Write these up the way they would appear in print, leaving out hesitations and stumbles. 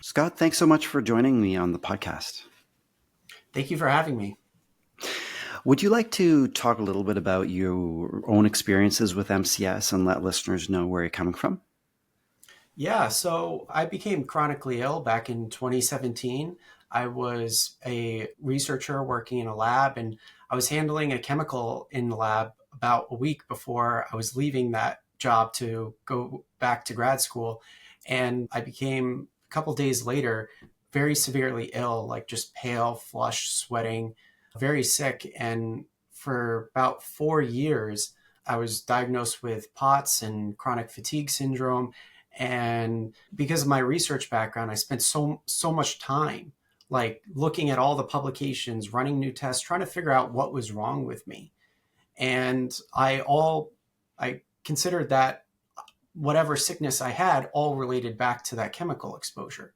Scott, thanks so much for joining me on the podcast. Thank you for having me. Would you like to talk a little bit about your own experiences with MCS and let listeners know where you're coming from? Yeah, so I became chronically ill back in 2017. I was a researcher working in a lab, and I was handling a chemical in the lab about a week before I was leaving that job to go back to grad school. And I became, a couple days later, very severely ill, like just pale, flushed, sweating, very sick. And for about 4 years, I was diagnosed with POTS and chronic fatigue syndrome. And because of my research background, I spent so much time like looking at all the publications, running new tests, trying to figure out what was wrong with me. And I considered that whatever sickness I had all related back to that chemical exposure.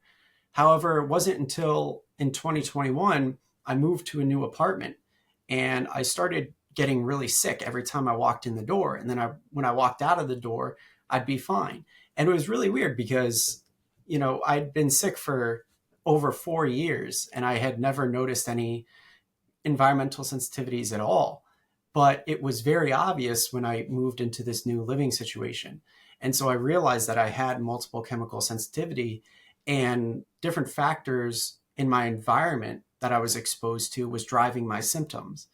However, it wasn't until in 2021 I moved to a new apartment and I started getting really sick every time I walked in the door. And then when I walked out of the door, I'd be fine. And it was really weird because, I'd been sick for over 4 years and I had never noticed any environmental sensitivities at all. But it was very obvious when I moved into this new living situation. And so I realized that I had multiple chemical sensitivity and different factors in my environment that I was exposed to was driving my symptoms.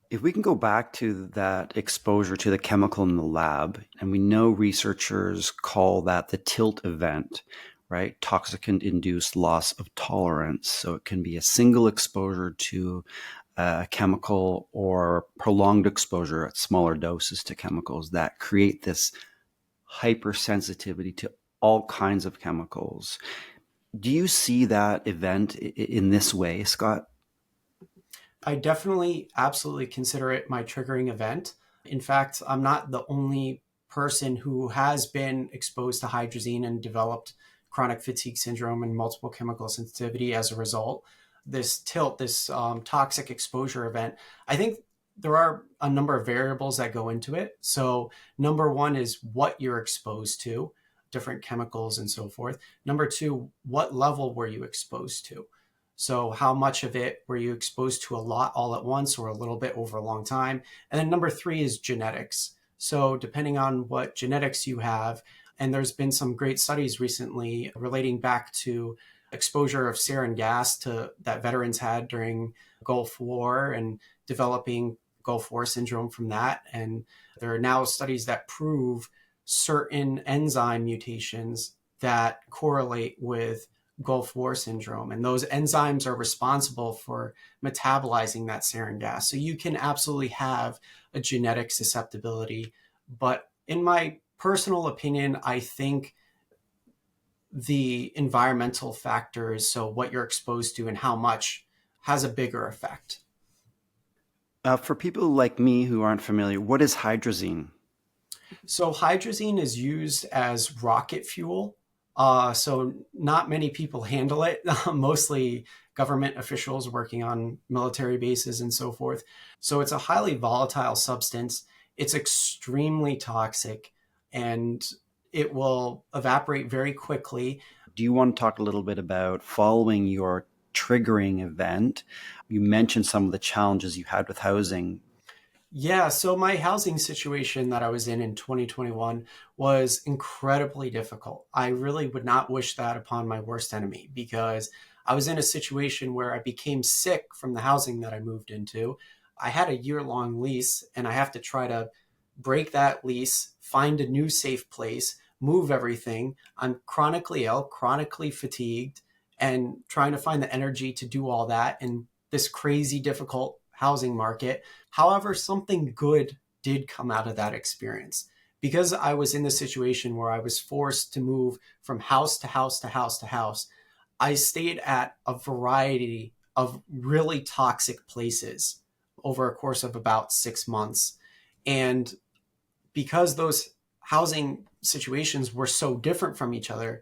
If we can go back to that exposure to the chemical in the lab, and we know researchers call that the tilt event, right? Toxicant-induced loss of tolerance. So it can be a single exposure to a chemical or prolonged exposure at smaller doses to chemicals that create this hypersensitivity to all kinds of chemicals. Do you see that event in this way, Scott? I definitely absolutely consider it my triggering event. In fact, I'm not the only person who has been exposed to hydrazine and developed chronic fatigue syndrome and multiple chemical sensitivity as a result. This tilt, this toxic exposure event, I think there are a number of variables that go into it. So, number one is what you're exposed to, different chemicals and so forth. Number two, what level were you exposed to? So how much of it were you exposed to a lot all at once or a little bit over a long time? And then number three is genetics. So depending on what genetics you have, and there's been some great studies recently relating back to exposure of sarin gas that veterans had during Gulf War and developing Gulf War syndrome from that. And there are now studies that prove certain enzyme mutations that correlate with Gulf War syndrome. And those enzymes are responsible for metabolizing that sarin gas. So you can absolutely have a genetic susceptibility. But in my personal opinion, I think the environmental factors, so what you're exposed to and how much, has a bigger effect. For people like me who aren't familiar, what is hydrazine? So hydrazine is used as rocket fuel. So not many people handle it, mostly government officials working on military bases and so forth. So it's a highly volatile substance. It's extremely toxic and it will evaporate very quickly. Do you want to talk a little bit about following your triggering event? You mentioned some of the challenges you had with housing. Yeah, so my housing situation that I was in 2021 was incredibly difficult. I really would not wish that upon my worst enemy because I was in a situation where I became sick from the housing that I moved into. I had a year-long lease and I have to try to break that lease, find a new safe place, move everything. I'm chronically ill, chronically fatigued, and trying to find the energy to do all that in this crazy difficult housing market. However, something good did come out of that experience. Because I was in the situation where I was forced to move from house to house to house to house, I stayed at a variety of really toxic places over a course of about 6 months. And because those housing situations were so different from each other,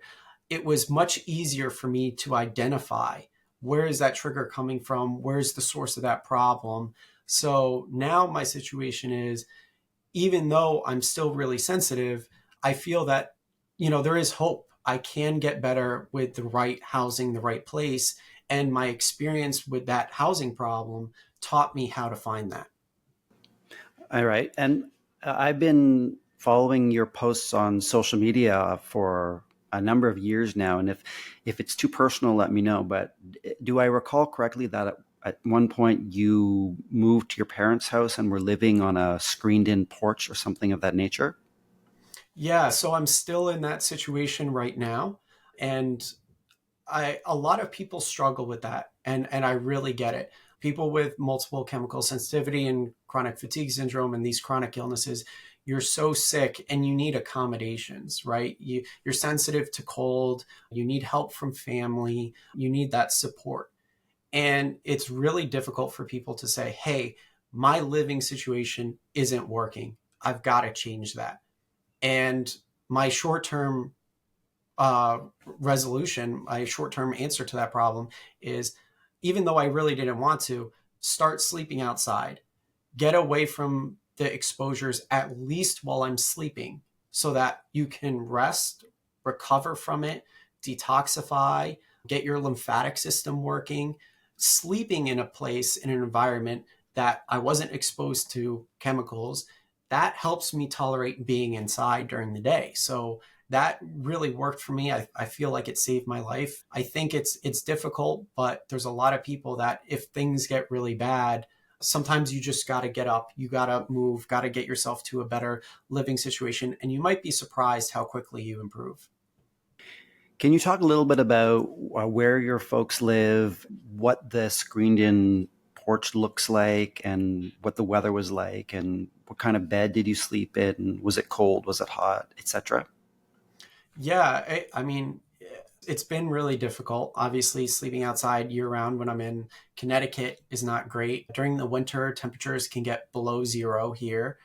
it was much easier for me to identify where is that trigger coming from? Where's the source of that problem? So now my situation is, even though I'm still really sensitive, I feel that, there is hope. I can get better with the right housing, the right place. And my experience with that housing problem taught me how to find that. All right. And I've been following your posts on social media for a number of years now. And if it's too personal, let me know. But do I recall correctly that at one point you moved to your parents' house and were living on a screened in porch or something of that nature? Yeah, so I'm still in that situation right now. And a lot of people struggle with that, and I really get it. People with multiple chemical sensitivity and chronic fatigue syndrome and these chronic illnesses, you're so sick and you need accommodations, right? You're sensitive to cold, you need help from family, you need that support. And it's really difficult for people to say, hey, my living situation isn't working. I've got to change that. And my short term uh, resolution, my short term answer to that problem is, even though I really didn't want to, start sleeping outside, get away from the exposures at least while I'm sleeping so that you can rest, recover from it, detoxify, get your lymphatic system working. Sleeping in a place, in an environment that I wasn't exposed to chemicals, that helps me tolerate being inside during the day. So that really worked for me. I feel like it saved my life. I think it's difficult, but there's a lot of people that if things get really bad, sometimes you just got to get up, you got to move, got to get yourself to a better living situation. And you might be surprised how quickly you improve. Can you talk a little bit about where your folks live, what the screened in porch looks like, and what the weather was like, and what kind of bed did you sleep in? Was it cold? Was it hot, etc.? Yeah, I mean, it's been really difficult. Obviously, sleeping outside year round when I'm in Connecticut is not great. During the winter, temperatures can get below zero here.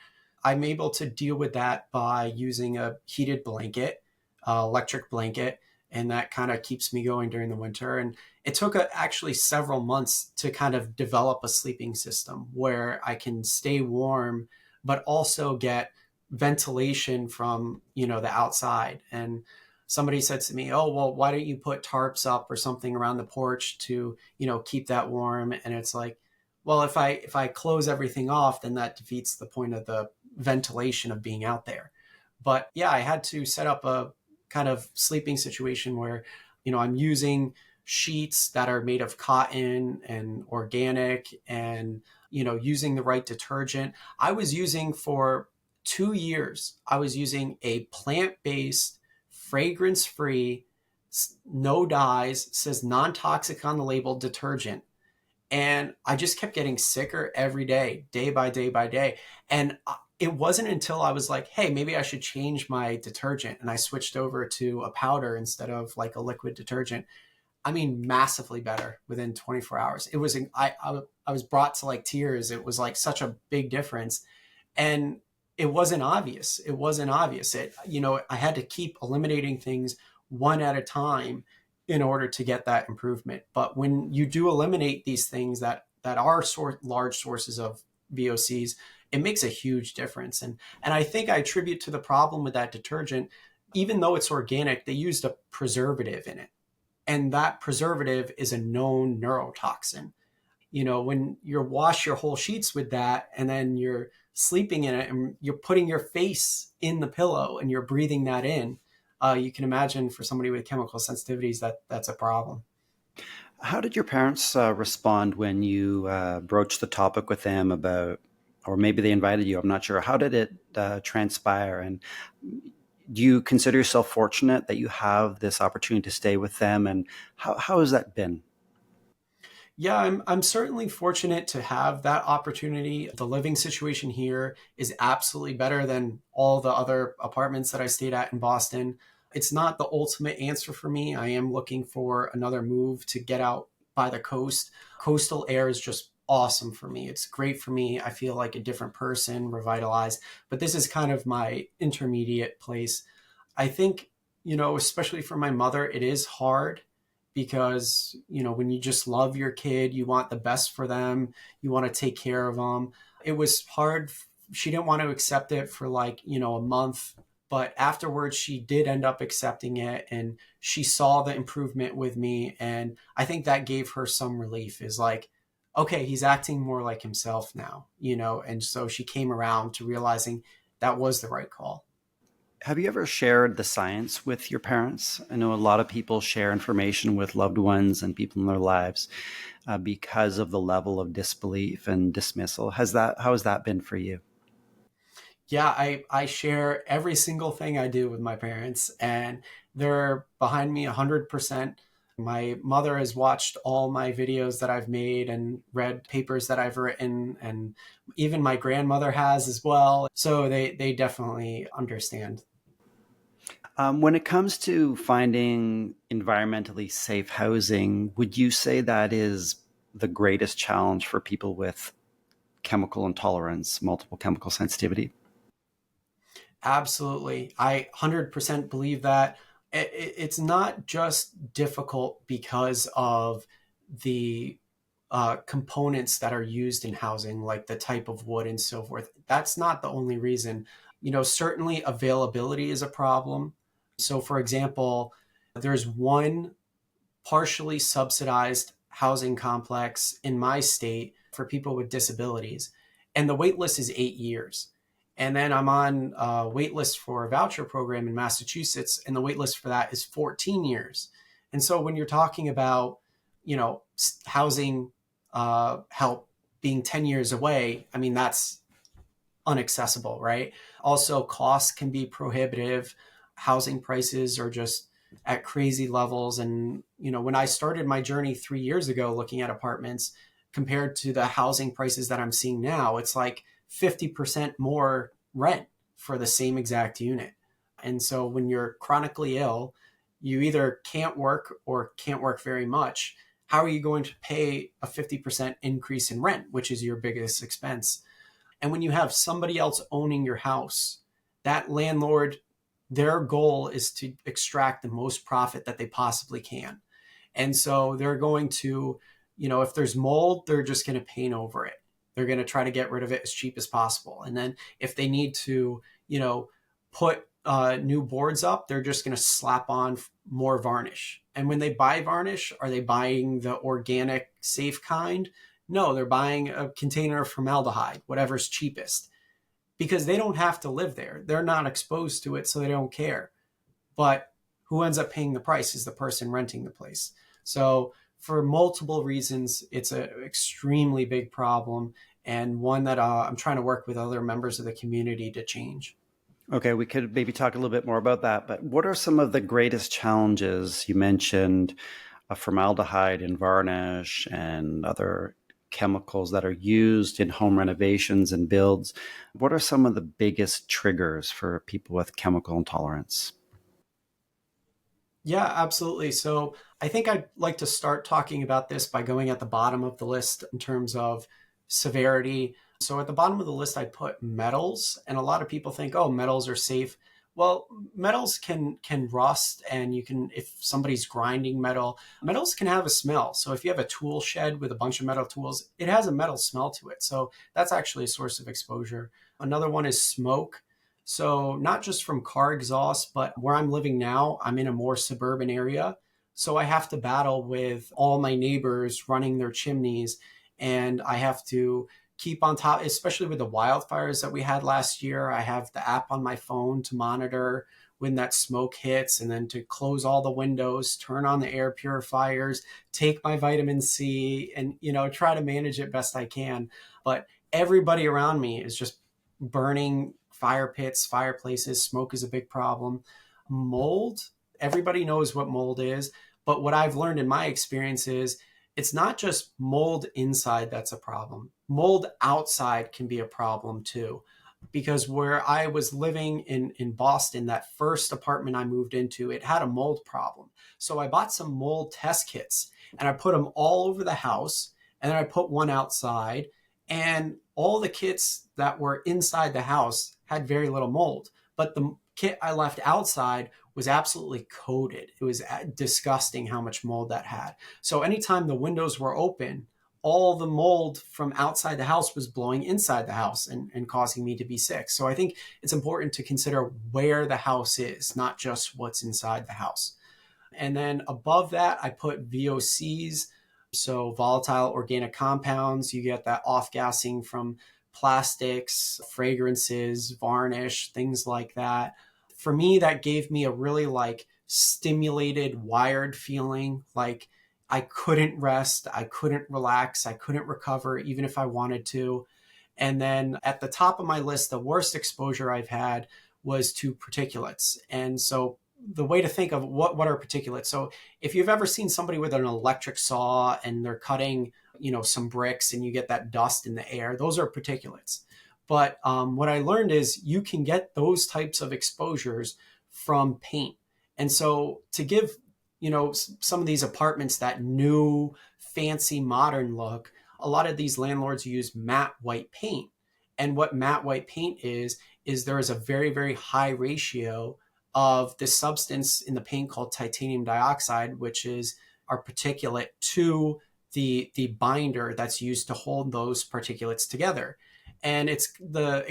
I'm able to deal with that by using a heated blanket, electric blanket, and that kind of keeps me going during the winter. And it took actually several months to kind of develop a sleeping system where I can stay warm, but also get ventilation from the outside. And somebody said to me, oh well, why don't you put tarps up or something around the porch to keep that warm? And it's like, well, if I close everything off, then that defeats the point of the ventilation of being out there. But yeah, I had to set up a kind of sleeping situation where I'm using sheets that are made of cotton and organic, and using the right detergent. I was using for 2 years, I was using a plant-based, fragrance-free, no dyes, says non-toxic on the label detergent. And I just kept getting sicker every day by day by day. And it wasn't until I was like, hey, maybe I should change my detergent, and I switched over to a powder instead of like a liquid detergent. I mean, massively better within 24 hours. It was, I was brought to like tears. It was like such a big difference. And it wasn't obvious. It wasn't obvious. I had to keep eliminating things one at a time in order to get that improvement. But when you do eliminate these things that are large sources of VOCs, it makes a huge difference. And I think I attribute to the problem with that detergent, even though it's organic, they used a preservative in it. And that preservative is a known neurotoxin. When you wash your whole sheets with that and then you're sleeping in it and you're putting your face in the pillow and you're breathing that in, you can imagine for somebody with chemical sensitivities that's a problem. How did your parents respond when you broached the topic with them about, or maybe they invited you? I'm not sure. How did it transpire? And do you consider yourself fortunate that you have this opportunity to stay with them? And how has that been? Yeah, I'm certainly fortunate to have that opportunity. The living situation here is absolutely better than all the other apartments that I stayed at in Boston. It's not the ultimate answer for me. I am looking for another move to get out by the coast. Coastal air is just awesome for me. It's great for me. I feel like a different person, revitalized. But this is kind of my intermediate place. I think, especially for my mother, it is hard because, when you just love your kid, you want the best for them, you want to take care of them. It was hard. She didn't want to accept it for like, a month But afterwards, she did end up accepting it, and she saw the improvement with me. And I think that gave her some relief, is like, okay, he's acting more like himself now, you know? And so she came around to realizing that was the right call. Have you ever shared the science with your parents? I know a lot of people share information with loved ones and people in their lives because of the level of disbelief and dismissal. How has that been for you? Yeah, I share every single thing I do with my parents, and they're behind me 100%. My mother has watched all my videos that I've made and read papers that I've written, and even my grandmother has as well. So they definitely understand. When it comes to finding environmentally safe housing, would you say that is the greatest challenge for people with chemical intolerance, multiple chemical sensitivity? Absolutely. I 100% believe that. It's not just difficult because of the components that are used in housing, like the type of wood and so forth. That's not the only reason. You know, certainly availability is a problem. So, for example, there's one partially subsidized housing complex in my state for people with disabilities, and the wait list is 8 years. And then I'm on a wait list for a voucher program in Massachusetts, and the wait list for that is 14 years. And so when you're talking about, you know, housing help being 10 years away, I mean, that's unaccessible, right? Also, costs can be prohibitive. Housing prices are just at crazy levels. And, you know, when I started my journey 3 years ago looking at apartments compared to the housing prices that I'm seeing now, it's like 50% more rent for the same exact unit. And so when you're chronically ill, you either can't work or can't work very much. How are you going to pay a 50% increase in rent, which is your biggest expense? And when you have somebody else owning your house, that landlord, their goal is to extract the most profit that they possibly can. And so they're going to, you know, if there's mold, they're just going to paint over it. They're going to try to get rid of it as cheap as possible. And then if they need to, you know, put new boards up, they're just going to slap on more varnish. And when they buy varnish, are they buying the organic, safe kind? No, they're buying a container of formaldehyde, whatever's cheapest, because they don't have to live there. They're not exposed to it, so they don't care. But who ends up paying the price is the person renting the place. So, for multiple reasons, it's an extremely big problem, and one that I'm trying to work with other members of the community to change. Okay, we could maybe talk a little bit more about that, but what are some of the greatest challenges? You mentioned formaldehyde and varnish and other chemicals that are used in home renovations and builds. What are some of the biggest triggers for people with chemical intolerance? Yeah, absolutely. So I think I'd like to start talking about this by going at the bottom of the list in terms of severity. So at the bottom of the list, I put metals, and a lot of people think, oh, metals are safe. Well, metals can rust, and you can, if somebody's grinding metal, metals can have a smell. So if you have a tool shed with a bunch of metal tools, it has a metal smell to it. So that's actually a source of exposure. Another one is smoke. So, not just from car exhaust, but where I'm living now, I'm in a more suburban area. So, I have to battle with all my neighbors running their chimneys, and I have to keep on top, especially with the wildfires that we had last year. I have the app on my phone to monitor when that smoke hits, and then to close all the windows, turn on the air purifiers, take my vitamin C, and, you know, try to manage it best I can. But everybody around me is just burning fire pits, fireplaces. Smoke is a big problem. Mold, everybody knows what mold is. But what I've learned in my experience is it's not just mold inside that's a problem. Mold outside can be a problem too. Because where I was living in Boston, that first apartment I moved into, it had a mold problem. So I bought some mold test kits and I put them all over the house. And then I put one outside, and all the kits that were inside the house had very little mold. But the kit I left outside was absolutely coated. It was disgusting how much mold that had. So anytime the windows were open, all the mold from outside the house was blowing inside the house and causing me to be sick. So I think it's important to consider where the house is, not just what's inside the house. And then above that, I put VOCs, so volatile organic compounds. You get that off gassing from plastics, fragrances, varnish, things like that. For me, that gave me a really like stimulated, wired feeling. Like I couldn't rest, I couldn't relax, I couldn't recover, even if I wanted to. And then at the top of my list, the worst exposure I've had was to particulates. And so the way to think of what are particulates. So if you've ever seen somebody with an electric saw and they're cutting, some bricks and you get that dust in the air, those are particulates. But what I learned is you can get those types of exposures from paint. And so to give, some of these apartments that new, fancy, modern look, a lot of these landlords use matte white paint. And what matte white paint is there is a very, very high ratio of this substance in the paint called titanium dioxide, which is our particulate, to the binder that's used to hold those particulates together. And it's the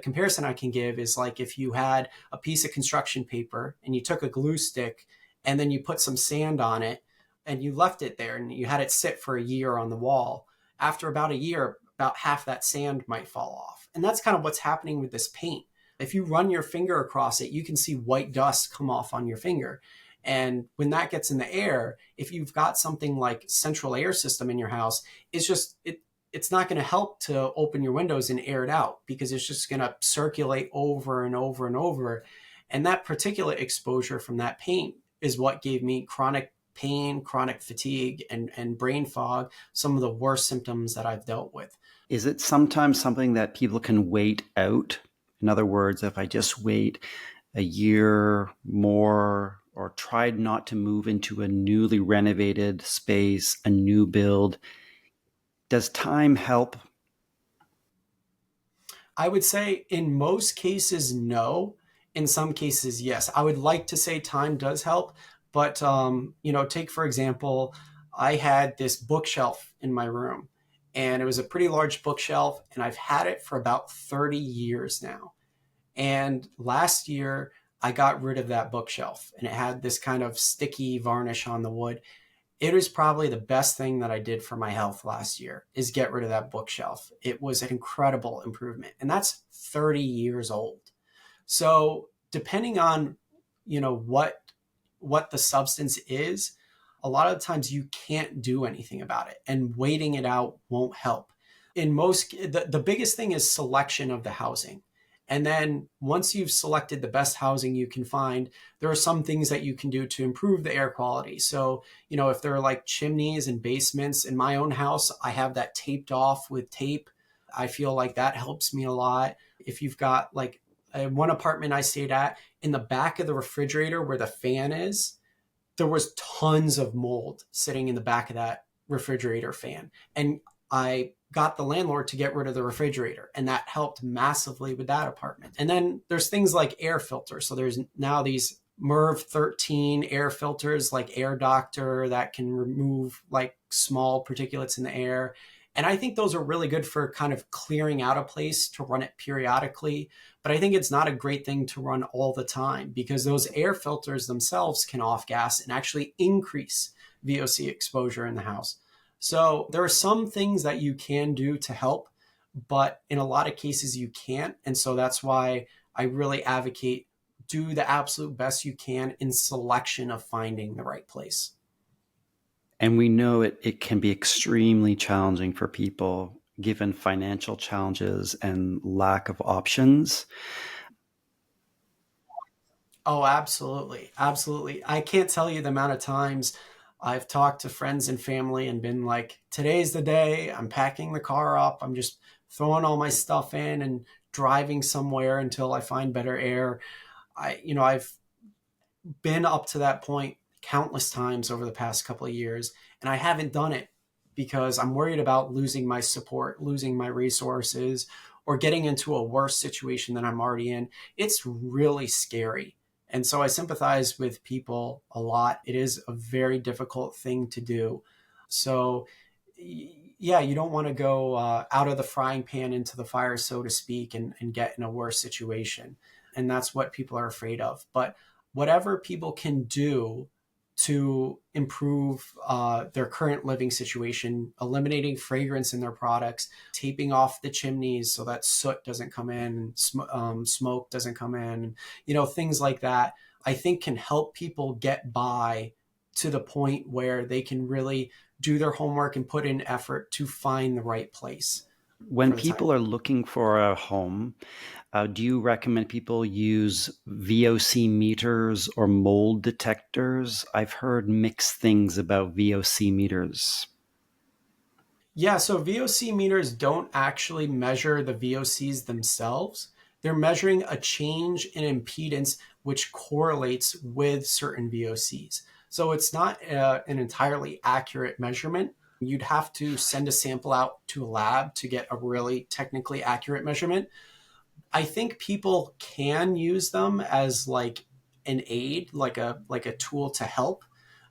comparison I can give is like if you had a piece of construction paper and you took a glue stick and then you put some sand on it and you left it there and you had it sit for a year on the wall. After about a year, about half that sand might fall off. And that's kind of what's happening with this paint. If you run your finger across it, you can see white dust come off on your finger. And when that gets in the air, if you've got something like central air system in your house, it's not going to help to open your windows and air it out because it's just going to circulate over and over and over. And that particulate exposure from that paint is what gave me chronic pain, chronic fatigue, and brain fog, some of the worst symptoms that I've dealt with. Is it sometimes something that people can wait out? In other words, if I just wait a year more or tried not to move into a newly renovated space, a new build, does time help? I would say in most cases, no. In some cases, yes. I would like to say time does help, but take for example, I had this bookshelf in my room, and it was a pretty large bookshelf, and I've had it for about 30 years now. And last year, I got rid of that bookshelf, and it had this kind of sticky varnish on the wood. It was probably the best thing that I did for my health last year is get rid of that bookshelf. It was an incredible improvement, and that's 30 years old. So depending on, what the substance is, a lot of times you can't do anything about it, and waiting it out won't help. The biggest thing is selection of the housing. And then once you've selected the best housing you can find, there are some things that you can do to improve the air quality. So, if there are like chimneys and basements in my own house, I have that taped off with tape. I feel like that helps me a lot. If you've got like one apartment I stayed at, in the back of the refrigerator where the fan is, there was tons of mold sitting in the back of that refrigerator fan. And I got the landlord to get rid of the refrigerator, and that helped massively with that apartment. And then there's things like air filters. So there's now these MERV 13 air filters like Air Doctor that can remove like small particulates in the air. And I think those are really good for kind of clearing out a place to run it periodically. But I think it's not a great thing to run all the time because those air filters themselves can off gas and actually increase VOC exposure in the house. So there are some things that you can do to help, but in a lot of cases you can't. And so that's why I really advocate do the absolute best you can in selection of finding the right place. And we know it can be extremely challenging for people given financial challenges and lack of options. Oh, absolutely. Absolutely. I can't tell you the amount of times I've talked to friends and family and been like, today's the day. I'm packing the car up. I'm just throwing all my stuff in and driving somewhere until I find better air. I've been up to that point countless times over the past couple of years, and I haven't done it because I'm worried about losing my support, losing my resources, or getting into a worse situation than I'm already in. It's really scary. And so I sympathize with people a lot. It is a very difficult thing to do. So, yeah, you don't want to go out of the frying pan into the fire, so to speak, and get in a worse situation. And that's what people are afraid of. But whatever people can do to improve their current living situation, eliminating fragrance in their products, taping off the chimneys so that soot doesn't come in, smoke doesn't come in, things like that, I think can help people get by to the point where they can really do their homework and put in effort to find the right place When for the time people are being. looking for a home, do you recommend people use VOC meters or mold detectors? I've heard mixed things about VOC meters. Yeah, so VOC meters don't actually measure the VOCs themselves. They're measuring a change in impedance which correlates with certain VOCs. So it's not an entirely accurate measurement. You'd have to send a sample out to a lab to get a really technically accurate measurement. I think people can use them as like an aid, like a tool to help.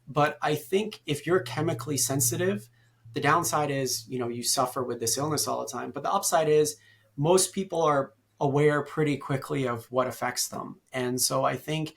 But I think if you're chemically sensitive, the downside is, you suffer with this illness all the time. But the upside is most people are aware pretty quickly of what affects them. And so I think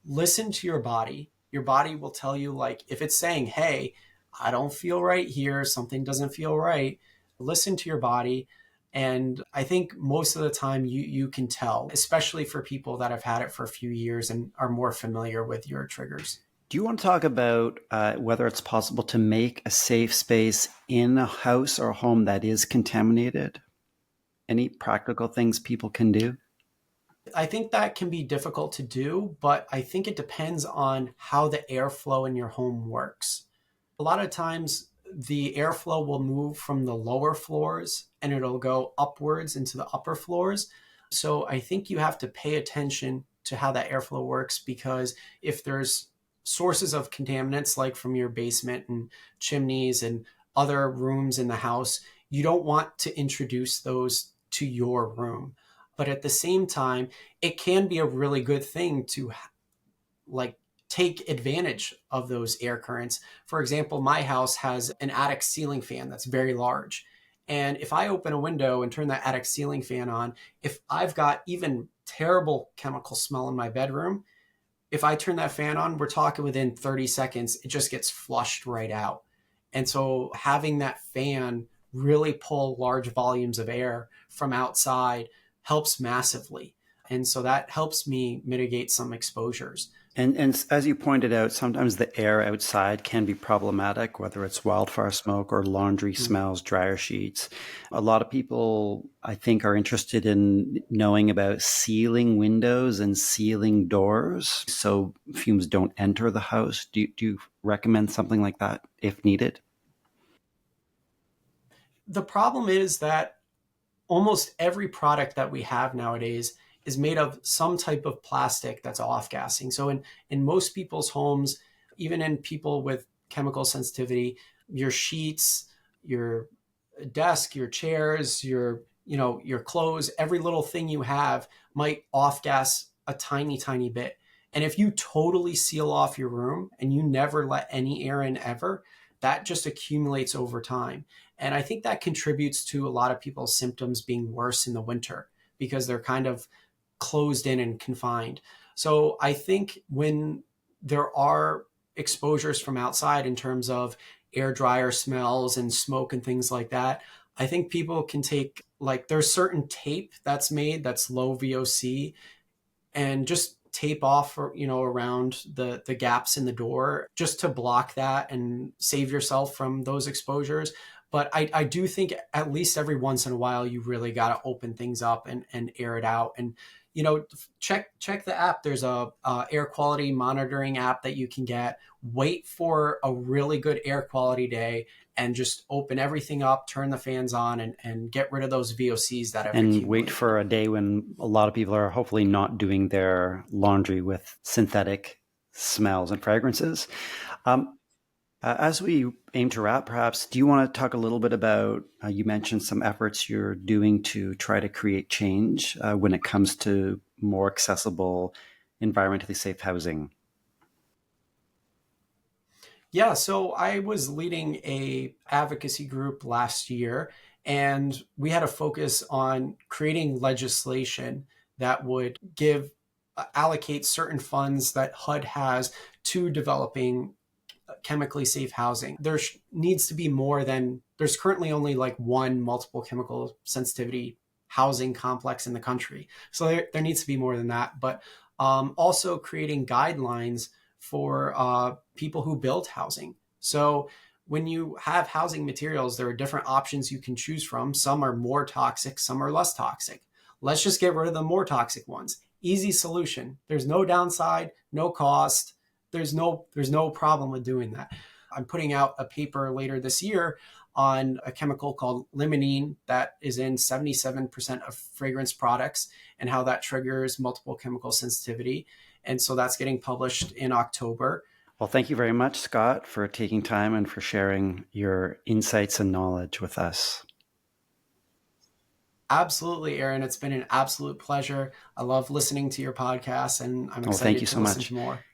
listen to your body. Your body will tell you, like, if it's saying, hey, I don't feel right here, something doesn't feel right, listen to your body. And I think most of the time you can tell, especially for people that have had it for a few years and are more familiar with your triggers. Do you want to talk about whether it's possible to make a safe space in a house or a home that is contaminated? Any practical things people can do? I think that can be difficult to do, but I think it depends on how the airflow in your home works. A lot of times, the airflow will move from the lower floors and it'll go upwards into the upper floors. So I think you have to pay attention to how that airflow works, because if there's sources of contaminants like from your basement and chimneys and other rooms in the house, you don't want to introduce those to your room. But at the same time, it can be a really good thing to like take advantage of those air currents. For example, my house has an attic ceiling fan that's very large. And if I open a window and turn that attic ceiling fan on, if I've got even terrible chemical smell in my bedroom, if I turn that fan on, we're talking within 30 seconds, it just gets flushed right out. And so having that fan really pull large volumes of air from outside helps massively. And so that helps me mitigate some exposures. And as you pointed out, sometimes the air outside can be problematic, whether it's wildfire smoke or laundry smells, dryer sheets. A lot of people, I think, are interested in knowing about sealing windows and sealing doors so fumes don't enter the house. Do you recommend something like that if needed? The problem is that almost every product that we have nowadays is made of some type of plastic that's off gassing. So in most people's homes, even in people with chemical sensitivity, your sheets, your desk, your chairs, your clothes, every little thing you have might off gas a tiny, tiny bit. And if you totally seal off your room and you never let any air in ever, that just accumulates over time. And I think that contributes to a lot of people's symptoms being worse in the winter because they're kind of closed in and confined. So I think when there are exposures from outside in terms of air dryer smells and smoke and things like that, I think people can take, like, there's certain tape that's made that's low VOC, and just tape off, around the gaps in the door just to block that and save yourself from those exposures. But I do think at least every once in a while you really got to open things up and air it out. And check the app. There's a air quality monitoring app that you can get. Wait for a really good air quality day and just open everything up, turn the fans on, and get rid of those VOCs that have And wait accumulated. for a day when a lot of people are hopefully not doing their laundry with synthetic smells and fragrances. Um, as we aim to wrap, perhaps, do you want to talk a little bit about, you mentioned some efforts you're doing to try to create change when it comes to more accessible, environmentally safe housing? Yeah, so I was leading a advocacy group last year, and we had a focus on creating legislation that would give allocate certain funds that HUD has to developing chemically safe housing. There needs to be more than there's currently only like one multiple chemical sensitivity housing complex in the country. So there needs to be more than that. But also creating guidelines for people who build housing. So when you have housing materials, there are different options you can choose from. Some are more toxic, some are less toxic. Let's just get rid of the more toxic ones. Easy solution. There's no downside, no cost, there's no problem with doing that. I'm putting out a paper later this year on a chemical called limonene that is in 77% of fragrance products and how that triggers multiple chemical sensitivity. And so that's getting published in October. Well, thank you very much, Scott, for taking time and for sharing your insights and knowledge with us. Absolutely, Aaron. It's been an absolute pleasure. I love listening to your podcast and I'm Oh, thank excited you to so listen much. to more.